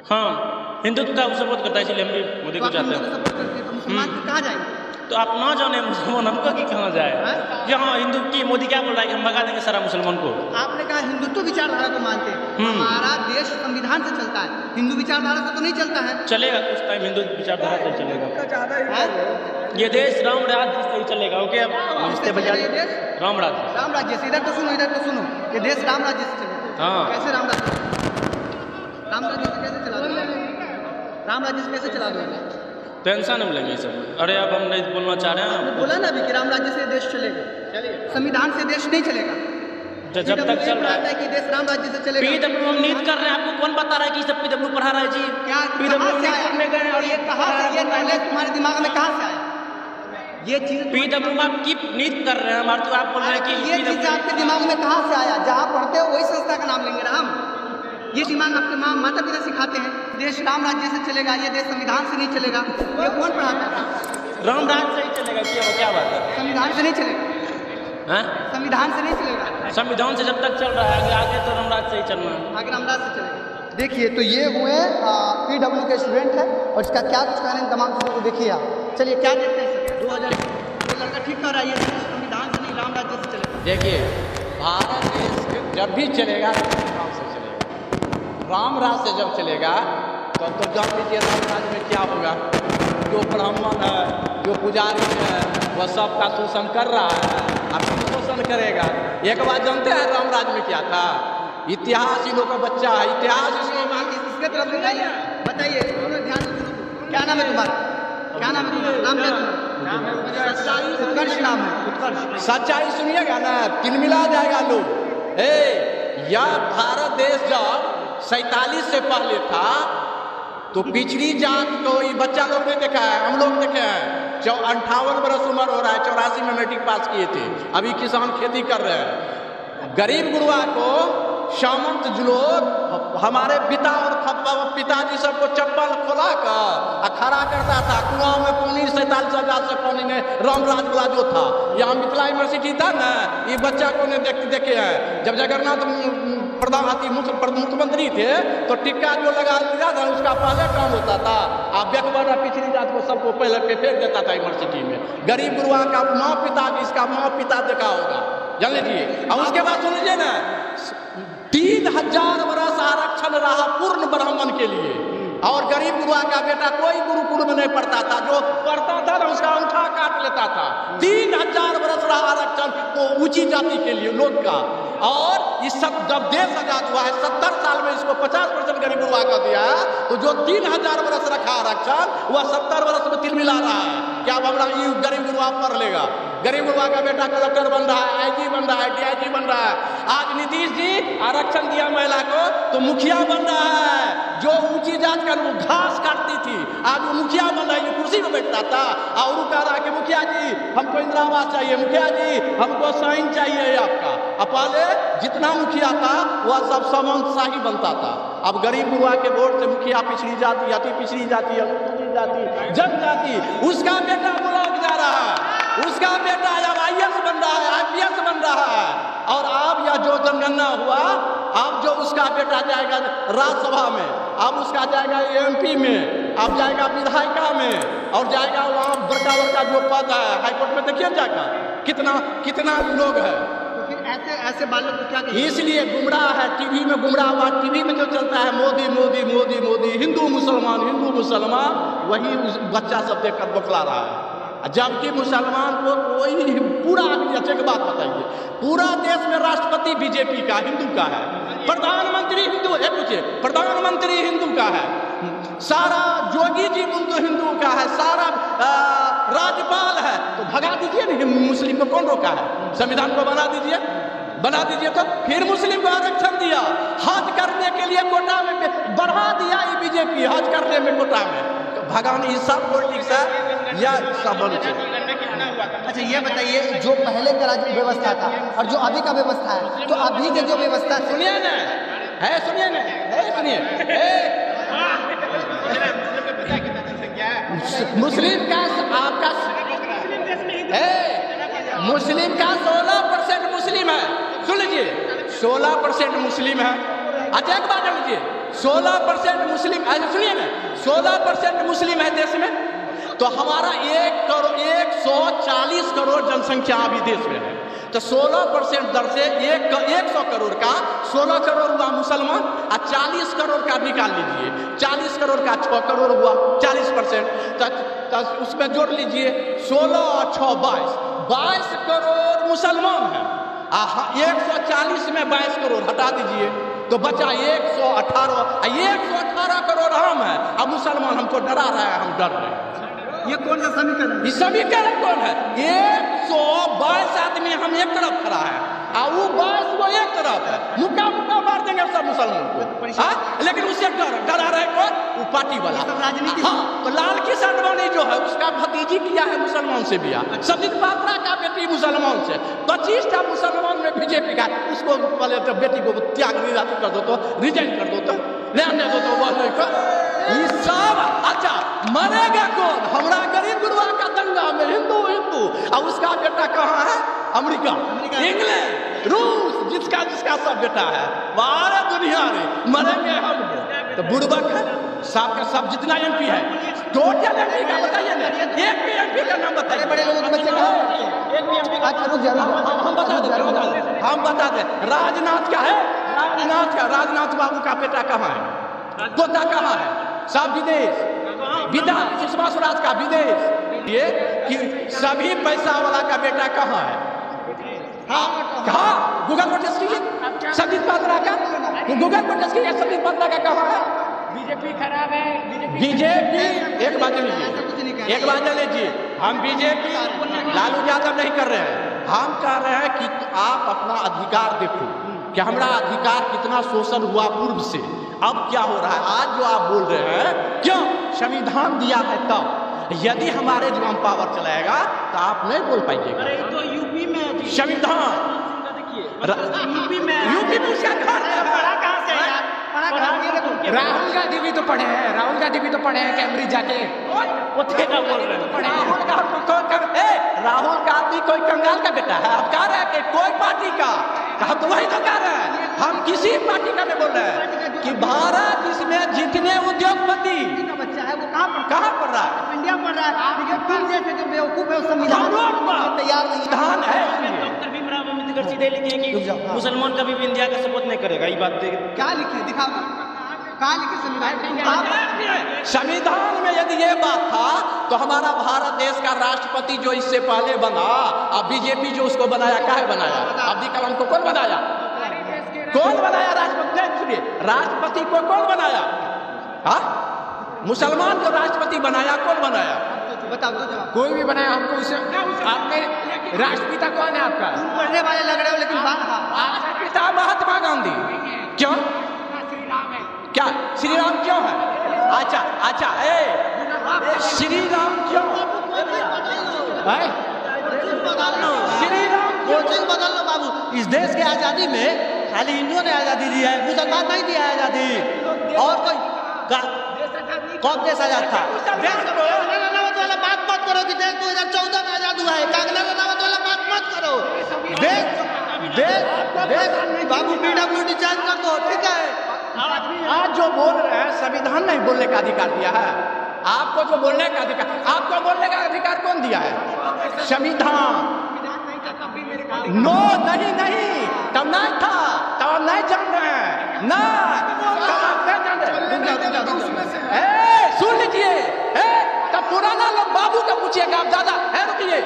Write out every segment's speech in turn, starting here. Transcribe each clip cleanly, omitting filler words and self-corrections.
हाँ, हिंदुत्व का सपोर्ट करता है, इसलिए हम भी मोदी को चाहते हैं। सपोर्ट करते हैं तो मुसलमान फिर कहाँ जाएंगे? तो आप ना जाने मुसलमान हमको कि कहाँ जाए? यहाँ हिंदू की मोदी क्या बोल रहा है कि हम भगा देंगे सारा मुसलमान को। आपने कहा हिंदुत्व विचारधारा को मानते हैं। हमारा देश संविधान से चलता है, हिंदू विचारधारा से तो नहीं चलता है। चलेगा कुछ टाइम हिंदू विचारधारा से चलेगा। ये देश राम राज्य से ही चलेगा। ओके, अब राम राज्य, राम राज्य से। इधर तो सुनो, ये देश राम राज्य से चलेगा। हाँ। कैसे राम राज्य? राम राज्य से कैसे चला दो? राम राज्य से कैसे चला दो? टेंशन हम लेंगे सब। अरे अब हम नहीं बोलना चाह रहे हैं। बोला ना अभी कि राम राज्य से देश चलेगा, संविधान से देश नहीं चलेगा। जब तक चल रहा है कि देश राम राज्य से चलेगा। पीडब्ल्यू हम नीट कर रहे हैं, आपको कौन बता रहा है कि सब पीडब्ल्यू पढ़ा रहा है जी? क्या पीडब्ल्यू नीट करने गए और ये कहाँ से, ये पहले तुम्हारे दिमाग में कहाँ से आया ये चीज? पीडब्ल्यू आप की नीट कर रहे हैं हमारे, तो आप बोल रहे हैं कि ये चीज आपके दिमाग में कहाँ से आया? जहाँ पढ़ते हो वही संस्था का नाम लेंगे ना हम। ये दिमाग आपके माता पिता सिखाते हैं, देश राम राज्य से चलेगा, ये देश संविधान से नहीं चलेगा। ये कौन पढ़ाता है? राम राज्य से ही चलेगा। क्या बात है? संविधान से नहीं चलेगा। हाँ, संविधान से नहीं चलेगा। संविधान से जब तक चल रहा है, आगे तो राम राज्य से ही चलना है। आगे राम राज्य से चलेगा। देखिए, तो ये हुए पीडब्ल्यू के स्टूडेंट है और इसका क्या कुछ कहना है तमाम चीज़ों को देखिए आप। चलिए क्या देखते हैं? 2000 लड़का ठीक कर रहा है, ये संविधान से नहीं राम राज्य से चलेगा। देखिए, भारत देश जब भी चलेगा राम से चलेगा। राम राज से जब चलेगा तो जान लीजिए राम राज में क्या होगा। जो ब्राह्मण है, जो पुजारी है, वह सबका शोषण कर रहा है, अब भी शोषण करेगा। एक बात जानते हैं राम राज में क्या था? इतिहास इन लोगों का बच्चा है, इतिहास इसके तरफ दिखाइए, बताइए, ध्यान से। क्या नाम है तुम्हारा? क्या नाम है तुम्हारा? नाम क्या? उत्कर्ष नाम है, उत्कर्ष। सच्चाई सुनिएगा ना, तिलमिला जाएगा लोग। यह भारत देश जब 47 से पहले था तो पिछड़ी जात को ये बच्चा लोग ने देखा है, हम लोग देखे हैं। 58 वर्ष उम्र हो रहा है, 84 में मैट्रिक पास किए थे, अभी किसान खेती कर रहे हैं। गरीब गुरुआ को सामंत लोग हमारे पिता और पिताजी सबको चप्पल खोला कर खड़ा करता था कुआं में पानी 47,000 से पानी ने राम राज वाला जो था। यहाँ मिथिला यूनिवर्सिटी था ना, ये बच्चा को ने देखे हैं। जब जगन्नाथ मुख्यमंत्री थे तो टिक्का जो लगा दिया था उसका पहले काम होता था। आप बेकबरा पिछड़ी जात को सबको पहले के फेंक देता था यूनिवर्सिटी में। गरीब गुरुआ का माँ पिता, इसका माँ पिता देखा होगा, जान लीजिए। अब उसके बाद सुन लीजिए ना, 3000 वर्ष आरक्षण रहा पूर्ण ब्राह्मण के लिए, और गरीब गुरुआ का बेटा कोई गुरुकुल में नहीं पढ़ता था, जो पढ़ता था ना उसका अंगूठा काट लेता था। 3000 वर्ष रहा आरक्षण वो ऊंची जाति के लिए लोग का। और इस सब जब देश आजाद हुआ है 70 साल में इसको 50% गरीब गुरुआ का दिया, तो जो 3000 वर्ष रखा आरक्षण वह 70 वर्ष में तिलमिला रहा है। क्या बबड़ा ये गरीब गुरुआ पढ़ लेगा? गरीब गुरुआ का बेटा कलेक्टर बन रहा है, आईजी बन रहा है, डीआईजी बन रहा है। आज नीतीश जी आरक्षण दिया महिला को तो मुखिया बन रहा है। जो ऊंची जात का घास काटती थी आज वो मुखिया बन रहा है, जो कुर्सी में बैठता था और वो कह रहा है कि मुखिया जी हमको इंदिरा आवास चाहिए, मुखिया जी हमको साइन चाहिए आपका। अब पहले जितना मुखिया था वह सब सामंतशाही बनता था। अब गरीब गुरुआ के वोट से मुखिया पिछड़ी जाति, अति पिछड़ी जाति, अनुसूचित जाति, जनजाति, उसका बेटा ब्लॉक जा रहा है, उसका बेटा अब आईएएस बन रहा है, आईपीएस बन रहा है। और अब यह जो जनगणना हुआ, अब जो उसका बेटा जाएगा राज्यसभा में, अब उसका जाएगा एमपी में, अब जाएगा विधायिका में, और जाएगा वहाँ बड़का बड़का जो पद है हाईकोर्ट में। देखिए जाकर कितना लोग है। तो फिर ऐसे बालक को क्या कहिए? इसलिए गुमराह है, टीवी में गुमराह हुआ। टीवी में जो चलता है मोदी मोदी मोदी मोदी, हिंदू मुसलमान, वही बच्चा सब देखकर बौखला रहा है। जबकि मुसलमान को कोई पूरा अच्छे की बात बताइए, पूरा देश में राष्ट्रपति बीजेपी का, हिंदू का है, प्रधानमंत्री हिंदू है, पूछे प्रधानमंत्री हिंदू का है, सारा जोगी जी हिंदू का है, सारा राज्यपाल है। तो भगा दीजिए ना, मुस्लिम को कौन रोका है? संविधान को बना दीजिए तो फिर मुस्लिम को आरक्षण दिया। हज करने के लिए कोटा में बढ़ा दिया ये बीजेपी, हज करने में कोटा में। भगवान ये सब पॉलिटिक्स है या सब बोल। अच्छा ये बताइए, जो पहले का राज्य व्यवस्था था और जो अभी का व्यवस्था है, तो अभी के जो व्यवस्था सुनिए ना, मुस्लिम का आपका मुस्लिम का 16% मुस्लिम है। सुन लीजिए, 16% मुस्लिम है। अच्छा एक बात लीजिए, 16% मुस्लिम, सुनिए ना, 16% मुस्लिम है देश में, तो हमारा 140 करोड़ जनसंख्या अभी देश में है, तो 16% दर से 100 करोड़ का 16 करोड़ हुआ मुसलमान, और 40 करोड़ का निकाल लीजिए, 40 करोड़ का 6 करोड़ हुआ, 40%, तो उसमें जोड़ लीजिए 16 और 6 22 करोड़ मुसलमान है, 140 में 22 करोड़ हटा दीजिए तो बचा 118 करोड़ हम है, अब मुसलमान हमको डरा रहा है, हम डर रहे हैं। ये कौन सा समीकरण? ये समीकरण कौन है? 122 आदमी हम एक तरफ खड़ा है और वो 22 वो एक तरफ है, मुक्का मार देंगे सब मुसलमान को, लेकिन उससे डरा रहे कौन? वो पार्टी वाला। हाँ, तो लाल किशन आडवाणी जो है उसका भतीजी किया है मुसलमान से बियाह, संबित पात्रा का बेटी मुसलमान से, 25 मुसलमान में बीजेपी का, उसको पहले तो बेटी को त्याग कर दो, तो रिजाइन कर दो, तो लेने दो, तो वह ये सब। अच्छा, मरेगा कौन? हमारा गरीब गुरुआ का दंगा में हिंदू और उसका बेटा कहाँ है? अमेरिका, इंग्लैंड, रूस, जिसका सब बेटा है, बाहर दुनिया में मरेंगे हम, तो बुड़बक है सबका सब, जितना एमपी है टोटल एमपी का बताइए ना, एक भी एमपी का नाम बताइए। बड़े लोगों के बच्चे एक भी एमपी का हम बता दें। राजनाथ का है, राजनाथ बाबू का बेटा कहाँ है? पोता कहाँ है? सब विदेश, सुषमा स्वराज का विदेश। ये कि सभी पैसा वाला का बेटा कहाँ है? कहाँ? गूगल पर टेस्ट कीजिए, संबित पात्रा का गूगल पर टेस्ट कीजिए, संबित पात्रा का कहाँ है? बीजेपी खराब है, बीजेपी एक बात लीजिए, हम बीजेपी लालू यादव नहीं कर रहे हैं, हम कह रहे हैं कि आप अपना अधिकार देखो कि हमारा अधिकार कितना शोषण हुआ पूर्व से, अब क्या हो रहा है। आज जो आप बोल रहे हैं, क्यों संविधान दिया है तब, यदि हमारे जो हम पावर चलाएगा तो आप नहीं बोल पाएंगे। तो यूपी में संविधान यूपी में उसका घर है, पढ़ा कहाँ से है? राहुल गांधी भी तो पढ़े हैं, राहुल गांधी भी तो पढ़े हैं कैम्ब्रिज जाके, वो तेरा बोल रहे हैं। राहुल गांधी कोई कंगाल का बेटा है? आप कह रहे हैं कि कोई पार्टी का, हम तो वही तो कह रहे हैं, हम किसी पार्टी का नहीं बोल रहे हैं कि भारत इसमें जितने उद्योगपति बच्चा है वो कहाँ पढ़ रहा है? इंडिया पढ़ रहा है, तुम जैसे जो बेवकूफ है संविधान तैयार नहीं, संविधान है। डॉक्टर भीमराव अम्बेडकर सीधे लिखे कि मुसलमान कभी भी इंडिया का सपोर्ट नहीं करेगा, ये बात क्या लिखे? दिखाओ कहाँ लिखे संविधान? संविधान में यदि ये बात था तो हमारा भारत देश का राष्ट्रपति जो इससे पहले बना, अब बीजेपी जो उसको बनाया, काहे बनाया? अब्दुल कलाम को कौन बनाया? कौन बनाया राष्ट्रपति? सुनिए, राष्ट्रपति को कौन बनाया? हाँ, मुसलमान जो राष्ट्रपति बनाया, कौन बनाया? बताओ तो जवाब। कोई भी बनाया हमको उसे, आपके राष्ट्रपिता कौन है आपका? पढ़ने वाले लग रहे हो लेकिन पिता महात्मा गांधी। क्यों? क्या श्री राम क्यों है? अच्छा, श्री राम क्यों? श्री राम कोचिंग बदल लो बाबू। इस देश की आजादी में खाली हिंदुओं ने आजादी दी है, मुसलमान नहीं दिया आजादी। और कोई कौन देश आजाद था? वाला बात मत करो कि देश 2014 में आजाद हुआ है, कांग्रेस वाला बात मत करो। देश बाबू PWD चेंज कर दो, ठीक है? आज जो बोल रहे हैं, संविधान नहीं बोलने का अधिकार दिया है आपको, जो बोलने का अधिकार, आपको बोलने का अधिकार कौन दिया है? संविधान। नो, नहीं, तब नहीं था, तब आप नहीं जान रहे हैं ना, सुन लीजिए, तब पुराना लोग बाबू का पूछिएगा, आप दादा है, रुकिए,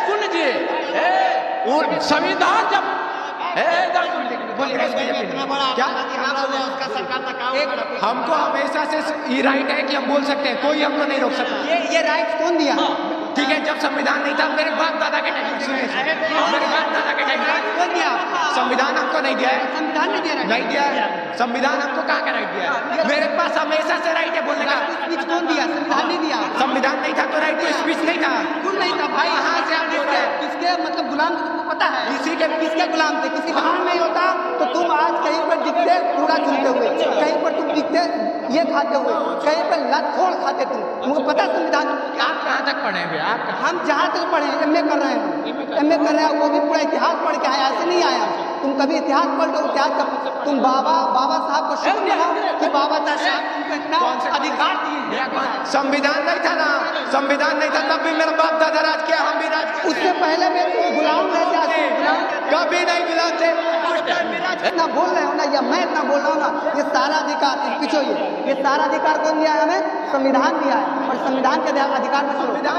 सुन लीजिए, संविधान जब हमको हमेशा से ये राइट है कि हम बोल सकते हैं, कोई हमको नहीं रोक सकता। ये राइट कौन दिया? ठीक है, जब संविधान नहीं था, मेरे बाप दादा के टाइम, मेरे बाप दादा के टाइम कौन दिया? संविधान हमको नहीं दिया है, संविधान नहीं दिया है। संविधान हमको कहाँ का राइट दिया है? मेरे पास हमेशा से राइट है बोलने का। स्पीच कौन दिया? संविधान नहीं दिया। संविधान नहीं था तो राइट टू स्पीच नहीं था। क्यों नहीं था भाई? कहाँ से आप बोल रहे हैं? किसके मतलब गुलाम थे तुमको पता है? इसी के किसके गुलाम थे? किसी गुलाम नहीं होता तो तुम आज कहीं पर दिखते पूरा चुनते हुए, कहीं पर तुम दिखते ये खाते हुए, कहीं पर लतखोर खाते तुमको पता संविधान? आप कहाँ तक पढ़े हैं? आप हम जहाँ तक पढ़े MA कर रहे हैं, MA कर रहे हैं, वो भी पूरा इतिहास पढ़ के आया, ऐसे नहीं आया। तुम कभी इतिहास पलटो, इतिहास का तुम बाबा साहब को शुक्र मनाओ कि बाबा साहब तुमको इतना अधिकार दिए। संविधान नहीं था ना, संविधान नहीं था तब भी मेरा बाप दादा राज किया, हम भी राज किया। उससे पहले भी तुम गुलाम रहे थे, कभी नहीं गुलाम थे। इतना बोल रहे हो ना, या मैं इतना बोल रहा हूँ ना, ये सारा अधिकार पीछे ये सारा अधिकार कौन दिया है हमें? संविधान दिया है। और संविधान के अधिकार में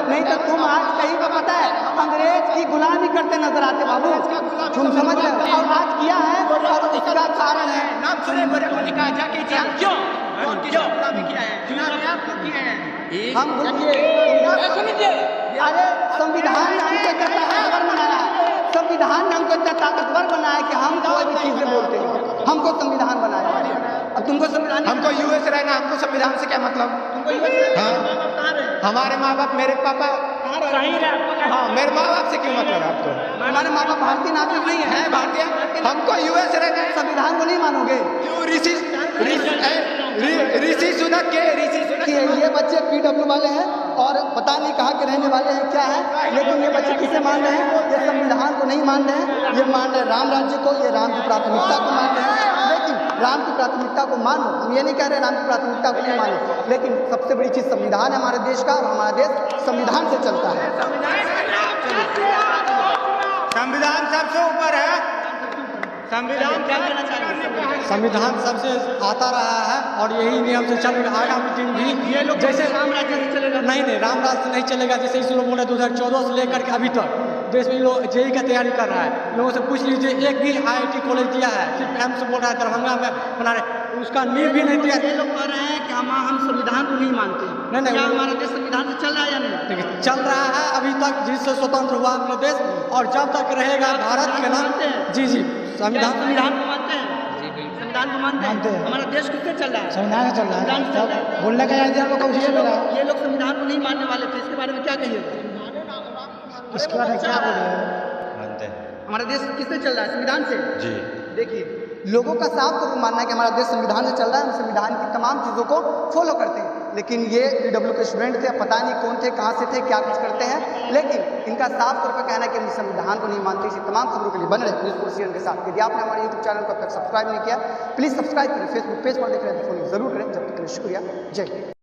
नहीं तो तुम आज कहीं का पता है अंग्रेज की गुलामी करते नजर आते बाबू, तुम समझ रहे हो? और आज किया है और इसका कारण है नाम सुने बड़े होने का जाके क्या क्यों गुलामी किया है, हम अरे संविधान ने हमको इतना ताकतवर बनाया है, संविधान ने हमको इतना ताकतवर बनाया कि हम कोई भी चीजें बोलते हैं, हमको संविधान बनाया। अब तुमको संविधान, हमको यूएस रहना, हमको संविधान से क्या मतलब? तुमको हाँ, हमारे माँ बाप, मेरे पापा, हाँ मेरे माँ बाप से क्यों मतलब है आपको? हमारे माँ बाप भारतीय नागरिक नहीं है, भारतीय, हमको यूएस रहना है। संविधान को नहीं मानोगे? ऋषि सुनक के ये बच्चे PW वाले हैं और पता नहीं कहाँ के रहने वाले हैं क्या है, लेकिन ये बच्चे किसे मान रहे हैं? ये संविधान को नहीं मान रहे हैं, ये मान रहे हैं राम राज्य को, ये राम की प्राथमिकता को मान रहे हैं। लेकिन राम की प्राथमिकता को मानो, हम ये नहीं कह रहे राम की प्राथमिकता को नहीं मानो, लेकिन सबसे बड़ी चीज संविधान है हमारे देश का, और हमारा देश संविधान से चलता है। संविधान सबसे ऊपर है, संविधान क्या कहना चाहिए? संविधान सबसे आता रहा है और यही नियम से चलेगा आगामी दिन भी। ये लोग जैसे राम राज्य से चलेगा? नहीं राम राज से नहीं चलेगा। जैसे इस लोग बोले 2014 से लेकर के अभी तक देश में लोग जेई का तैयारी कर रहा है, लोगों से पूछ लीजिए, एक भी IIT कॉलेज दिया है, सिर्फ एम्स बोल रहा है दरभंगा में बना रहे, उसका नींव भी नहीं दिया। ये लोग कह रहे हैं कि हम संविधान को नहीं मानते। नहीं क्या हमारा देश संविधान से चल रहा है या नहीं? देखिए चल रहा है अभी तक, जिससे स्वतंत्र हुआ अपना देश, और जब तक रहेगा भारत के नाम। जी संविधान को मानते हैं, संविधान को मानते हैं। हमारा देश किससे चल रहा है? संविधान से चल रहा है, बोलने का ये लोग संविधान को नहीं मानने वाले थे, इसके बारे में क्या कहिएगा? इसके बारे में क्या बोले? हमारा देश किससे चल रहा है? संविधान से। जी देखिए लोगों का साफ तौर पर मानना है कि हमारा देश संविधान से चल रहा है, हम संविधान की तमाम चीज़ों को फॉलो करते हैं। लेकिन ये PW के स्टूडेंट थे, पता नहीं कौन थे, कहाँ से थे, क्या कुछ करते हैं, लेकिन इनका साफ तौर पर कहना है कि हम संविधान को नहीं मानते। इसी तमाम खबरों के लिए बन रहे न्यूज़ के साथ। यदि आपने हमारे YouTube चैनल को अब तक सब्सक्राइब नहीं किया, प्लीज़ सब्सक्राइब करें। फेसबुक पेज पर देख रहे हैं तो फॉलो जरूर करें। जब तक के लिए शुक्रिया, जय हिंद।